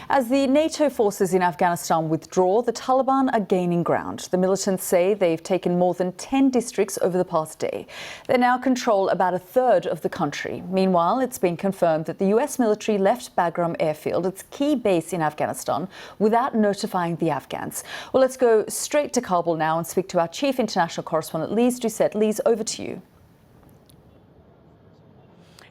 As the NATO forces in Afghanistan withdraw, the Taliban are gaining ground. The militants say they've taken more than 10 districts over the past day. They now control about a third of the country. Meanwhile, it's been confirmed that the US military left Bagram Airfield, its key base in Afghanistan, without notifying the Afghans. Well, let's go straight to Kabul now and speak to our chief international correspondent, Lise Doucette. Lise, over to you.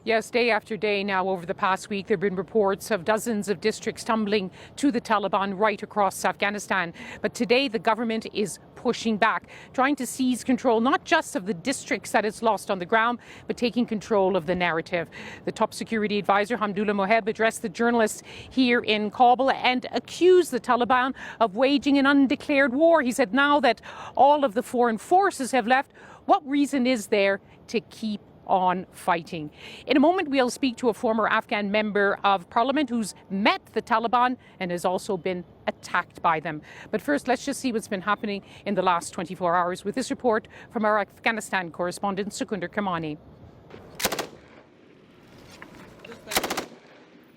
Yes, day after day now over the past week, there have been reports of dozens of districts tumbling to the Taliban right across Afghanistan. But today the government is pushing back, trying to seize control not just of the districts that it's lost on the ground, but taking control of the narrative. The top security advisor, Hamdullah Moheb, addressed the journalists here in Kabul and accused the Taliban of waging an undeclared war. He said now that all of the foreign forces have left, what reason is there to keep on fighting? In a moment, we'll speak to a former Afghan member of parliament who's met the Taliban and has also been attacked by them. But first, let's just see what's been happening in the last 24 hours with this report from our Afghanistan correspondent, Sukhinder Kamani.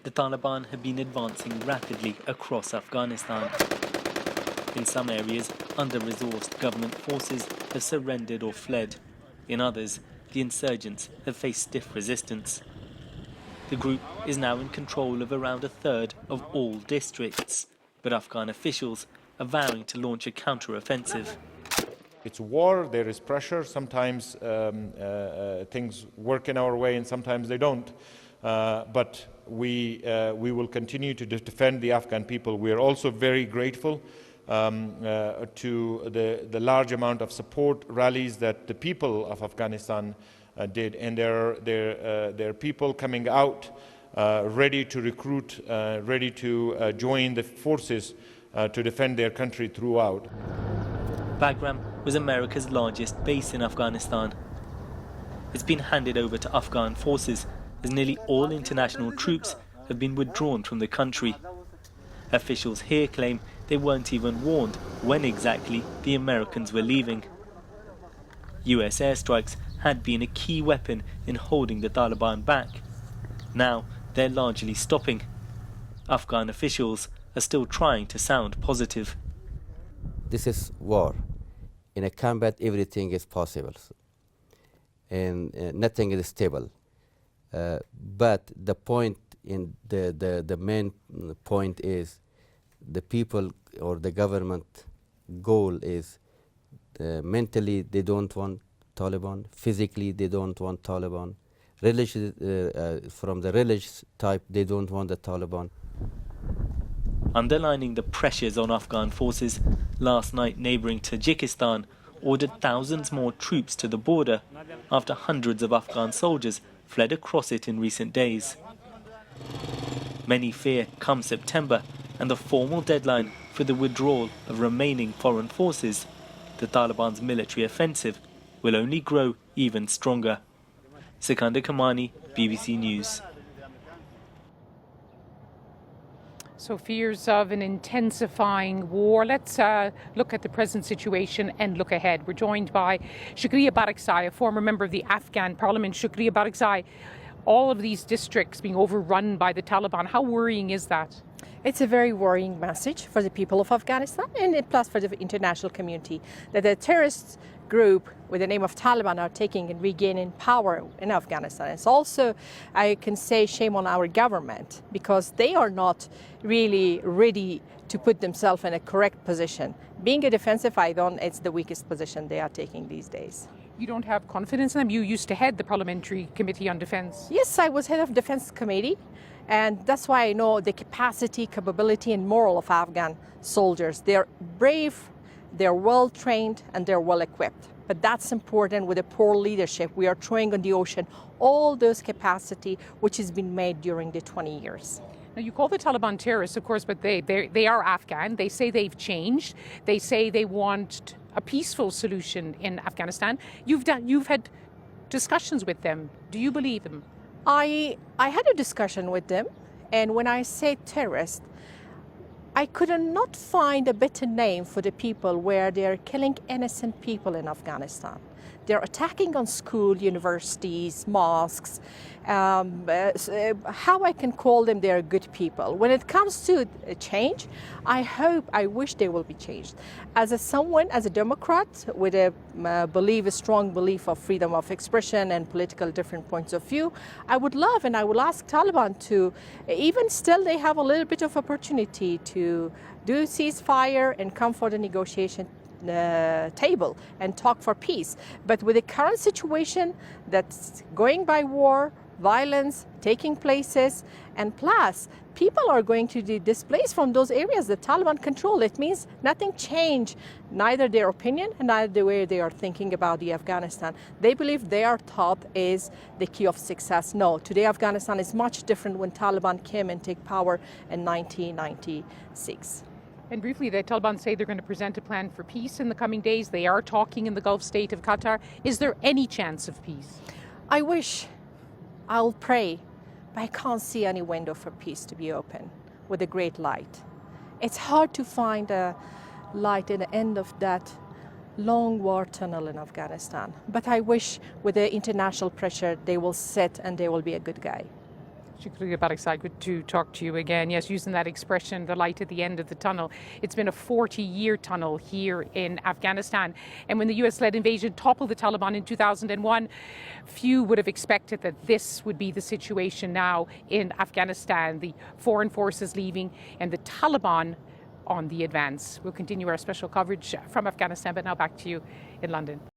The Taliban have been advancing rapidly across Afghanistan. In some areas, under-resourced government forces have surrendered or fled. In others, the insurgents have faced stiff resistance. The group is now in control of around a third of all districts, but Afghan officials are vowing to launch a counter-offensive. It's war, there is pressure, sometimes things work in our way and sometimes they don't. But we will continue to defend the Afghan people. We are also very grateful to the large amount of support rallies that the people of Afghanistan did, and there are people coming out ready to recruit, ready to join the forces to defend their country throughout. Bagram was America's largest base in Afghanistan. It's been handed over to Afghan forces as nearly all international troops have been withdrawn from the country. Officials here claim they weren't even warned when exactly the Americans were leaving. US airstrikes had been a key weapon in holding the Taliban back. Now they're largely stopping. Afghan officials are still trying to sound positive. This is war. In a combat, everything is possible, and nothing is stable. But the point, the main point is the people or the government goal is mentally they don't want Taliban, physically they don't want Taliban, from the religious type they don't want the Taliban. Underlining the pressures on Afghan forces, last night neighbouring Tajikistan ordered thousands more troops to the border after hundreds of Afghan soldiers fled across it in recent days. Many fear come September and the formal deadline for the withdrawal of remaining foreign forces, the Taliban's military offensive will only grow even stronger. Sukhinder Kamani, BBC News. So fears of an intensifying war. Let's look at the present situation and look ahead. We're joined by Shukriya Barakzai, a former member of the Afghan parliament. Shukriya Barakzai, all of these districts being overrun by the Taliban, how worrying is that? It's a very worrying message for the people of Afghanistan and plus for the international community that the terrorist group with the name of Taliban are taking and regaining power in Afghanistan. It's also, I can say, shame on our government because they are not really ready to put themselves in a correct position. Being a defensive idol, it's the weakest position they are taking these days. You don't have confidence in them? You used to head the Parliamentary Committee on Defence. Yes, I was head of Defence Committee. And that's why I know the capacity, capability, and moral of Afghan soldiers. They're brave, they're well-trained, and they're well-equipped. But that's important with a poor leadership. We are throwing on the ocean all those capacity which has been made during the 20 years. Now, you call the Taliban terrorists, of course, but they are Afghan. They say they've changed. They say they want a peaceful solution in Afghanistan. You've had discussions with them. Do you believe them? I had a discussion with them, and when I say terrorist, I could not find a better name for the people where they're killing innocent people in Afghanistan. They're attacking on school, universities, mosques. How I can call them, they're good people. When it comes to change, I wish they will be changed. As a Democrat with a strong belief of freedom of expression and political different points of view, I would love and I will ask Taliban to, even still they have a little bit of opportunity to do ceasefire and come for the negotiation table and talk for peace. But with the current situation that's going by war, violence taking places, and plus people are going to be displaced from those areas that Taliban control. It means nothing changed, neither their opinion and neither the way they are thinking about the Afghanistan. They believe their thought is the key of success. No, today Afghanistan is much different when Taliban came and take power in 1996. And briefly, the Taliban say they're going to present a plan for peace in the coming days. They are talking in the Gulf state of Qatar. Is there any chance of peace? I wish. I'll pray. But I can't see any window for peace to be open with a great light. It's hard to find a light at the end of that long war tunnel in Afghanistan. But I wish with the international pressure, they will sit and they will be a good guy. Shukriya, good to talk to you again. Yes, using that expression, the light at the end of the tunnel. It's been a 40-year tunnel here in Afghanistan. And when the US-led invasion toppled the Taliban in 2001, few would have expected that this would be the situation now in Afghanistan. The foreign forces leaving and the Taliban on the advance. We'll continue our special coverage from Afghanistan, but now back to you in London.